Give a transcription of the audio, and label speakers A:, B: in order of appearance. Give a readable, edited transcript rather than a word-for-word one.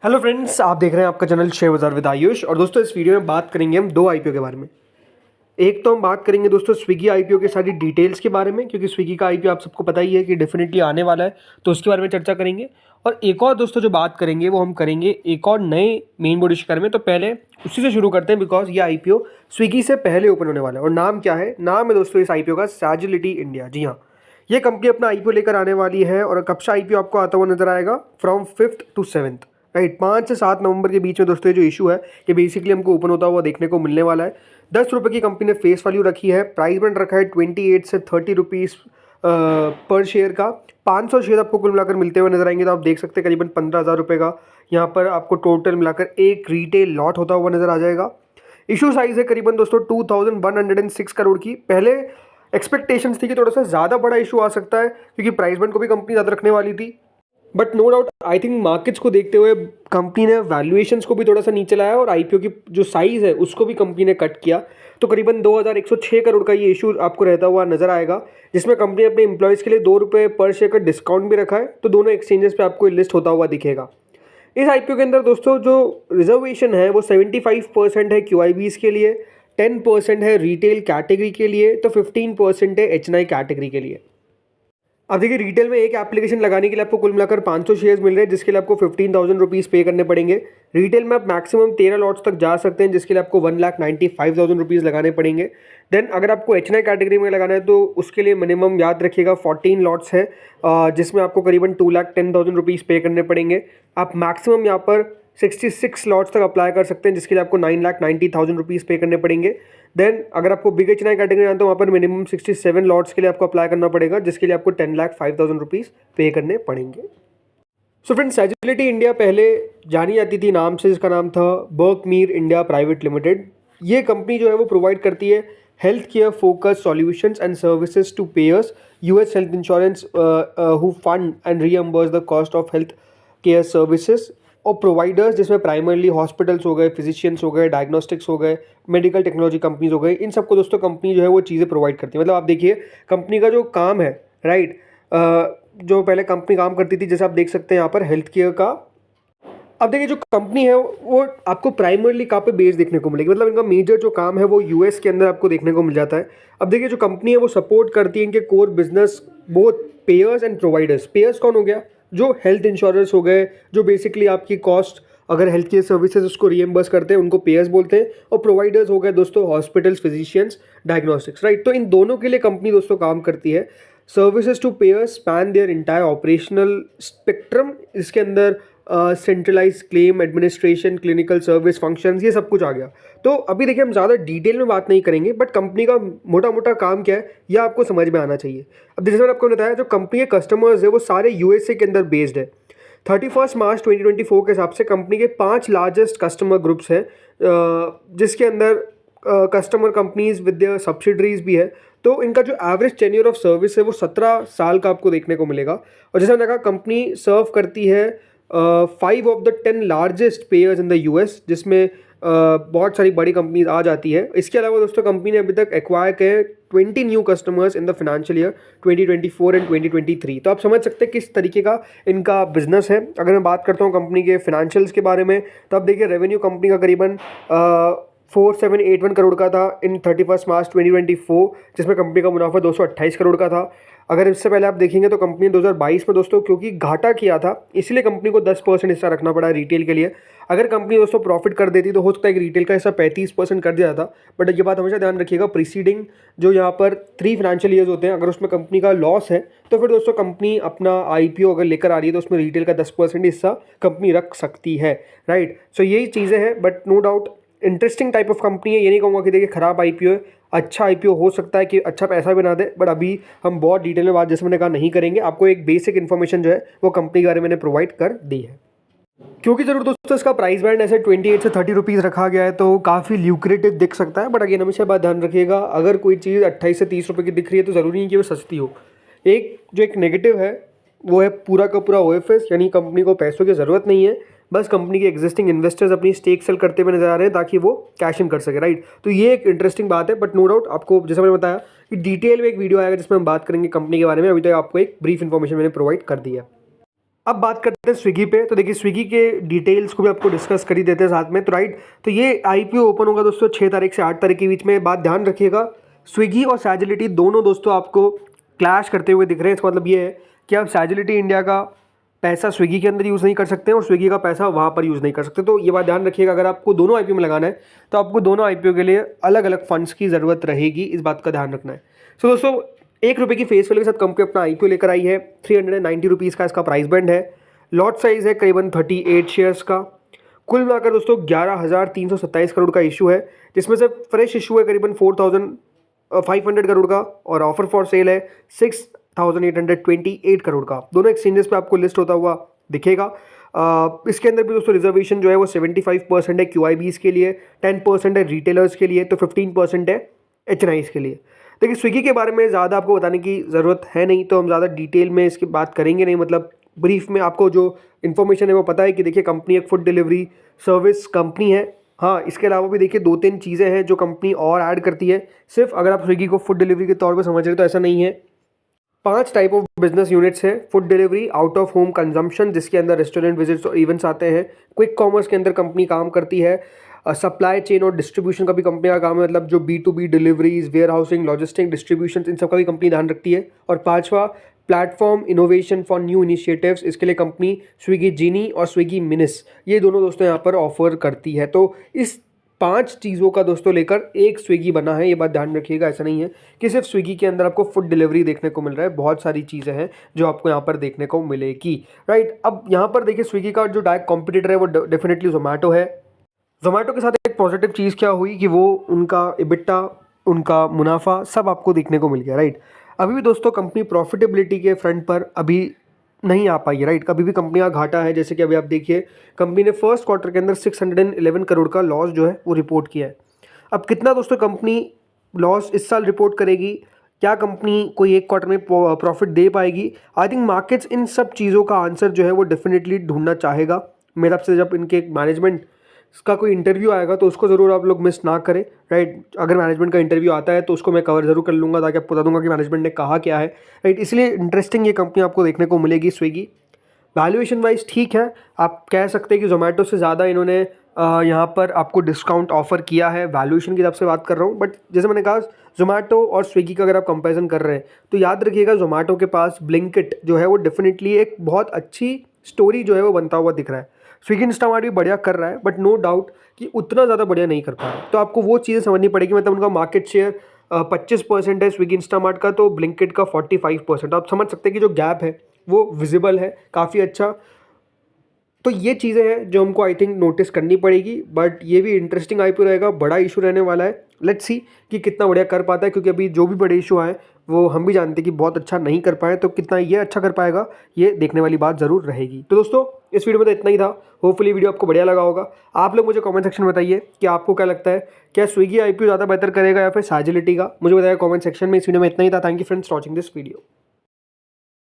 A: Hello friends, आप देख रहे हैं आपका चैनल शेयर बाजार विद आयुष। और दोस्तों इस वीडियो में बात करेंगे हम दो आईपीओ के बारे में। एक तो हम बात करेंगे दोस्तों स्विगी आईपीओ के सारी डिटेल्स के बारे में, क्योंकि स्विगी का आईपीओ आप सबको पता ही है कि डेफिनेटली आने वाला है, तो उसके बारे में चर्चा करेंगे। और एक और दोस्तों जो बात करेंगे वो हम करेंगे एक और नए मेन बोर्ड शेयर में। तो पहले उसी से शुरू करते हैं, बिकॉज ये आईपीओ स्विगी से पहले ओपन होने वाला है। और नाम क्या है? नाम है दोस्तों इस आईपीओ का सैजिलिटी इंडिया। जी हाँ, ये कंपनी अपना आईपीओ लेकर आने वाली है। और कब से आईपीओ आपको आता हुआ नजर आएगा? From 5th to 7th, right. 5 से 7 नवंबर के बीच में दोस्तों ये जो इशू है ये बेसिकली हमको ओपन होता हुआ देखने को मिलने वाला है। 10 रुपये की कंपनी ने फेस वैल्यू रखी है। प्राइस बैंड रखा है 28 से 30 रुपीज़ पर शेयर का। 500 शेयर आपको कुल मिलाकर मिलते हुए नजर आएंगे। तो आप देख सकते हैं करीबन 15,000 रुपये का यहाँ पर आपको टोटल मिलाकर एक रिटेल लॉट होता हुआ नजर आ जाएगा। इशू साइज है करीबन दोस्तों 2106 करोड़ की। पहले एक्सपेक्टेशंस थी कि थोड़ा सा ज़्यादा बड़ा इशू आ सकता है, क्योंकि प्राइस बैंड को भी कंपनी ज़्यादा रखने वाली थी। But no doubt I think markets को देखते हुए कंपनी ने वैल्यूएशंस को भी थोड़ा सा नीचे लाया और आईपीओ की जो साइज़ है उसको भी कंपनी ने कट किया। तो करीबन 2106 करोड़ का ये इशू आपको रहता हुआ नजर आएगा, जिसमें कंपनी अपने एम्प्लॉयज़ के लिए 2 रुपये पर शेयर का डिस्काउंट भी रखा है। तो दोनों एक्सचेंजेस पे आपको लिस्ट होता हुआ दिखेगा। इस आईपीओ के अंदर दोस्तों जो रिजर्वेशन है वो 75% है क्यूआईबीज के लिए, 10% है रिटेल कैटेगरी के लिए, तो 15% है एचएनआई कैटेगरी के लिए। अब देखिए, रिटेल में एक एप्लीकेशन लगाने के लिए आपको कुल मिलाकर 500 शेयर्स मिल रहे हैं, जिसके लिए आपको 15,000 रुपीज़ पे करने पड़ेंगे। रिटेल में आप मैक्सिमम 13 लॉट्स तक जा सकते हैं, जिसके लिए आपको 1,95,000 रुपीज़ लगाने पड़ेंगे। देन अगर आपको एचएनआई कैटेगरी में लगाना है तो उसके लिए मिनिमम याद रखिएगा 14 लॉट्स है, जिसमें आपको करीबन 2,10,000 रुपीज़ पे करने पड़ेंगे। आप मैक्सिमम यहाँ पर 66 लॉट्स तक अप्लाई कर सकते हैं, जिसके लिए आपको 9,90,000 रुपीज़ पे करने पड़ेंगे। देन अगर आपको बिग एचएनआई कैटेगरी आना तो वहाँ पर मिनिमम 67 लॉट्स के लिए आपको अप्लाई करना पड़ेगा, जिसके लिए आपको 10,05,000 रुपीज़ पे करने पड़ेंगे। सो फ्रेंड्स, सैजिलिटी इंडिया पहले जानी जाती थी नाम से, जिसका नाम था बर्कमीर इंडिया प्राइवेट लिमिटेड। ये कंपनी जो है वो प्रोवाइड करती है health care focus solutions and services to pairs, US health insurance who fund and reimburse the cost of health care services, और प्रोवाइडर्स जिसमें प्राइमरली हॉस्पिटल्स हो गए, फिजिशियंस हो गए, डायग्नोस्टिक्स हो गए, मेडिकल टेक्नोलॉजी कंपनीज हो गई। इन सबको दोस्तों कंपनी जो है वो चीज़ें प्रोवाइड करती है। मतलब आप देखिए कंपनी का जो काम है, राइट, जो पहले कंपनी काम करती थी, जैसे आप देख सकते हैं यहाँ पर हेल्थ केयर का। अब देखिए जो कंपनी है वो आपको प्राइमरली कहाँ पे बेस देखने को मिलेगी, मतलब इनका मेजर जो काम है वो यूएस के अंदर आपको देखने को मिल जाता है। अब देखिए जो कंपनी है वो सपोर्ट करती है इनके core business both pairs and providers. Pairs कौन हो गया? जो हेल्थ इंश्योरेंस हो गए, जो बेसिकली आपकी कॉस्ट अगर हेल्थ केयर सर्विसेज उसको रीएम्बर्स करते हैं, उनको पेयर्स बोलते हैं। और प्रोवाइडर्स हो गए दोस्तों हॉस्पिटल्स, फिजिशियंस, डायग्नोस्टिक्स, राइट। तो इन दोनों के लिए कंपनी दोस्तों काम करती है। Services to payers span their entire operational spectrum. इसके अंदर centralise claim administration, clinical service functions, ये सब कुछ आ गया। तो अभी देखिए हम ज़्यादा डिटेल में बात नहीं करेंगे, बट कंपनी का मोटा मोटा काम क्या है यह आपको समझ में आना चाहिए। अब जैसे मैंने आपको बताया, जो कंपनी के कस्टमर्स है वो सारे यूएसए के अंदर बेस्ड है। 31 मार्च 2024 के हिसाब से कंपनी के 5 लार्जेस्ट कस्टमर ग्रुप्स हैं, जिसके अंदर customer companies with their subsidiaries भी है। तो इनका जो एवरेज टेन्योर ऑफ सर्विस है वो 17 साल का आपको देखने को मिलेगा। और जैसे मैंने कहा कंपनी सर्व करती है 5 of the 10 largest pairs in the US, जिसमें बहुत सारी बड़ी कंपनीज आ जाती है। इसके अलावा दोस्तों कंपनी ने अभी तक एक्वायर किए 20 new customers in the financial year 2024 and 2023। तो आप समझ सकते हैं किस तरीके का इनका बिजनेस है। अगर मैं बात करता हूँ कंपनी के फाइनेंशियल्स के बारे में, तो आप देखिए रेवेन्यू कंपनी का करीबन 4781 करोड़ का था इन 31 मार्च 2024, जिसमें कंपनी का मुनाफा 228 करोड़ का था। अगर इससे पहले आप देखेंगे तो कंपनी ने 2022 में दोस्तों क्योंकि घाटा किया था, इसलिए कंपनी को 10% हिस्सा रखना पड़ा रिटेल के लिए। अगर कंपनी दोस्तों प्रॉफिट कर देती तो हो सकता है कि रिटेल का हिस्सा 35% कर दिया था। बट ये बात हमेशा ध्यान रखिएगा, प्रीसीडिंग जो यहाँ पर 3 फाइनेंशियल ईयर्स होते हैं, अगर उसमें कंपनी का लॉस है तो फिर दोस्तों कंपनी अपना आईपीओ अगर लेकर आ रही है तो उसमें रिटेल का 10% हिस्सा कंपनी रख सकती है, राइट। सो यही चीज़ें हैं, but no doubt interesting type of company है। ये नहीं कहूँगा कि देखिए खराब आईपीओ है, अच्छा आईपीओ हो सकता है कि अच्छा पैसा भी ना दे, बट अभी हम बहुत डिटेल में बात जैसे मैंने कहा नहीं करेंगे। आपको एक बेसिक इन्फॉर्मेशन जो है वो कंपनी के बारे में मैंने प्रोवाइड कर दी है। क्योंकि जरूर दोस्तों इसका प्राइस बैंड ऐसे 28 से 30 रुपीज़ रखा गया है, तो काफ़ी ल्यूक्रेटिव दिख सकता है। बट अगेन हमेशा बात ध्यान रखिएगा, अगर कोई चीज़ 28 से 30 रुपये की दिख रही है तो ज़रूरी नहीं कि वो सस्ती हो। एक नेगेटिव है वो है पूरा का पूरा ओएफएस, यानी कंपनी को पैसों की ज़रूरत नहीं है, बस कंपनी के एग्जिस्टिंग इन्वेस्टर्स अपनी स्टेक सेल करते हुए नजर आ रहे हैं ताकि वो कैश इन कर सके, राइट। तो ये एक इंटरेस्टिंग बात है। बट नो डाउट आपको जैसे मैंने बताया कि डिटेल में एक वीडियो आएगा जिसमें हम बात करेंगे कंपनी के बारे में। अभी तो आपको एक ब्रीफ इन्फॉर्मेशन मैंने प्रोवाइड कर दी है। अब बात करते हैं स्विगी पे। तो देखिए स्विगी के डिटेल्स को भी आपको डिस्कस कर ही देते हैं साथ में, तो राइट। तो ये आईपीओ ओपन होगा दोस्तों 6 तारीख से 8 तारीख के बीच में। बात ध्यान रखिएगा, स्विगी और सैजिलिटी दोनों दोस्तों आपको क्लैश करते हुए दिख रहे हैं। इसका मतलब ये है कि आप सैजिलिटी इंडिया का पैसा स्विगी के अंदर यूज़ नहीं कर सकते हैं और स्विगी का पैसा वहाँ पर यूज़ नहीं कर सकते। तो ये बात ध्यान रखिएगा, अगर आपको दोनों आईपीओ में लगाना है तो आपको दोनों आईपीओ के लिए अलग अलग फंड्स की ज़रूरत रहेगी, इस बात का ध्यान रखना है। सो दोस्तों 1 रुपये की फेस वैल्यू के साथ कंपनी अपना आईपीओ लेकर आई है। 390 रुपीज़ का इसका प्राइस बैंड है। लॉट साइज़ है करीबन 38 शेयर्स का। कुल मिलाकर दोस्तों 11,327 करोड़ का इशू है, जिसमें से फ्रेश इशू है करीबन 4,500 करोड़ का और ऑफर फॉर सेल है 6,828 करोड़ का। दोनों एक्सचेंजेस पे आपको लिस्ट होता हुआ दिखेगा। इसके अंदर भी दोस्तों रिजर्वेशन जो है वो 75% है QIBs के लिए, 10% है रिटेलर्स के लिए, तो 15% है HNIs के लिए। देखिए स्विगी के बारे में ज़्यादा आपको बताने की ज़रूरत है नहीं, तो हम ज़्यादा डिटेल में इसकी बात करेंगे नहीं। मतलब ब्रीफ में आपको जो इन्फॉर्मेशन है वो पता है कि देखिए कंपनी एक फूड डिलीवरी सर्विस कंपनी है। हाँ, इसके अलावा भी देखिए 2-3 चीज़ें हैं जो कंपनी और ऐड करती है। सिर्फ अगर आप स्विगी को फूड डिलीवरी के तौर पे समझ रहे हो तो ऐसा नहीं है। 5 टाइप ऑफ बिजनेस यूनिट्स हैं। Food delivery, out of home consumption जिसके अंदर रेस्टोरेंट विजिट्स और इवेंट्स आते हैं। क्विक कॉमर्स के अंदर कंपनी काम करती है। सप्लाई चेन और डिस्ट्रीब्यूशन का भी कंपनी का काम है, मतलब जो B2B deliveries, warehousing, logistic, distribution, इन सब का भी कंपनी ध्यान रखती है। और 5वां platform innovation for new initiatives, इसके लिए कंपनी स्विगी जीनी और स्विगी मिनिस, ये दोनों दोस्तों यहाँ पर ऑफर करती है। तो इस 5 चीज़ों का दोस्तों लेकर एक स्विगी बना है, ये बात ध्यान रखिएगा। ऐसा नहीं है कि सिर्फ स्विगी के अंदर आपको फूड डिलीवरी देखने को मिल रहा है, बहुत सारी चीज़ें हैं जो आपको यहाँ पर देखने को मिलेगी, राइट। अब यहाँ पर देखिए स्विगी का जो डायरेक्ट कॉम्पिटिटर है वो डेफिनेटली जोमेटो है। जोमेटो के साथ एक पॉजिटिव चीज़ क्या हुई कि वो उनका EBITDA, उनका मुनाफा सब आपको देखने को मिल गया, राइट। अभी भी दोस्तों कंपनी प्रॉफिटेबिलिटी के फ्रंट पर अभी नहीं आ पाई है, राइट। कभी भी कंपनी का घाटा है, जैसे कि अभी आप देखिए कंपनी ने फर्स्ट क्वार्टर के अंदर 611 करोड़ का लॉस जो है वो रिपोर्ट किया है। अब कितना दोस्तों कंपनी लॉस इस साल रिपोर्ट करेगी, क्या कंपनी कोई एक क्वार्टर में प्रॉफिट दे पाएगी? आई थिंक मार्केट्स इन सब चीज़ों का आंसर जो है वो डेफिनेटली ढूंढना चाहेगा। मेरे आपसे जब इनके मैनेजमेंट का कोई इंटरव्यू आएगा तो उसको ज़रूर आप लोग मिस ना करें, राइट। अगर मैनेजमेंट का इंटरव्यू आता है तो उसको मैं कवर ज़रूर कर लूँगा ताकि आपको बता दूंगा कि मैनेजमेंट ने कहा क्या है, राइट। इसलिए इंटरेस्टिंग ये कंपनी आपको देखने को मिलेगी स्विगी। वैल्यूएशन वाइज ठीक है, आप कह सकते हैं कि जोमेटो से ज़्यादा इन्होंने यहाँ पर आपको डिस्काउंट ऑफर किया है। वैल्यूएशन की तरफ से बात कर रहा हूँ, बट जैसे मैंने कहा जोमेटो और स्विगी का अगर आप कंपैरिजन कर रहे हैं तो याद रखिएगा जोमेटो के पास ब्लिंकिट जो है वो डेफिनेटली एक बहुत अच्छी स्टोरी जो है वो बनता हुआ दिख रहा है। स्विगी इंस्टामार्ट भी बढ़िया कर रहा है, बट नो डाउट कि उतना ज़्यादा बढ़िया नहीं कर पा रहा है। तो आपको वो चीज़ें समझनी पड़ेगी, मतलब उनका मार्केट शेयर 25% है स्विगी इंस्टामार्ट का, तो ब्लिंकिट का 45%। आप समझ सकते हैं कि जो गैप है वो विजिबल है काफ़ी अच्छा। तो ये चीज़ें हैं जो हमको आई थिंक नोटिस करनी पड़ेगी, बट ये भी इंटरेस्टिंग आईपीओ रहेगा, बड़ा इशू रहने वाला है। लेट्स सी कि कितना बढ़िया कर पाता है, क्योंकि अभी जो भी बड़े इशू आए वो हम भी जानते हैं कि बहुत अच्छा नहीं कर पाए, तो कितना ये अच्छा कर पाएगा ये देखने वाली बात ज़रूर रहेगी। तो दोस्तों इस वीडियो में तो इतना ही था। होपफुली वीडियो आपको बढ़िया लगा होगा। आप लोग मुझे कमेंट सेक्शन में बताइए कि आपको क्या लगता है, क्या स्विगी आईपीओ ज़्यादा बेहतर करेगा या फिर सैजिलिटी का? मुझे बताइए कमेंट सेक्शन में। इस वीडियो में इतना ही था। Thank you friends for watching this video.